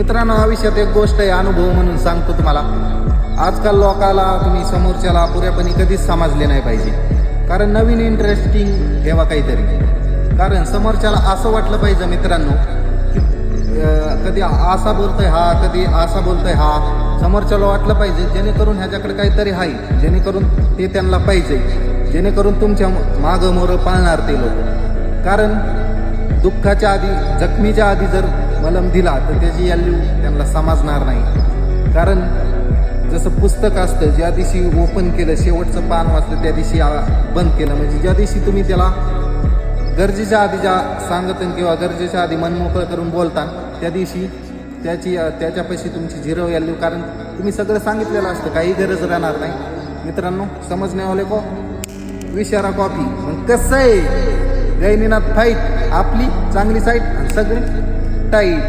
मित्रांनो, आयुष्यात एक गोष्ट आहे, अनुभव म्हणून सांगतो तुम्हाला. आजकाल लोकाला तुम्ही समोरच्याला पुऱ्यापणे कधीच समजले नाही पाहिजे. कारण नवीन इंटरेस्टिंग ठेवा काहीतरी. कारण समोरच्याला असं वाटलं पाहिजे मित्रांनो की कधी असा बोलतोय हा, कधी असा बोलतोय हा. समोरच्याला वाटलं पाहिजे जेणेकरून ह्याच्याकडे काहीतरी आहे, जेणेकरून ते त्यांना पाहिजे, जेणेकरून तुमच्या मागं मोरं पाळणार ते लोक. कारण दुःखाच्या आधी, जखमीच्या आधी जर मलम दिला तर त्याची व्हॅल्यू त्यांना समजणार नाही. कारण जसं पुस्तक असतं, ज्या दिवशी ओपन केलं, शेवटचं पान वाचलं, त्या दिवशी बंद केलं. म्हणजे ज्या दिवशी तुम्ही त्याला गरजेच्या आधी ज्या सांगता किंवा गरजेच्या आधी मन मोकळं करून बोलता, त्या दिवशी त्याच्यापाशी तुमची झिरो व्हॅल्यू. कारण तुम्ही सगळं सांगितलेलं असतं, काही गरज राहणार नाही. मित्रांनो, समजण्यावाले को विचारा कॉफी. मग कसं आहे, गैनीनाथ फाईट आपली चांगली साईट आणि सगळे टाईट.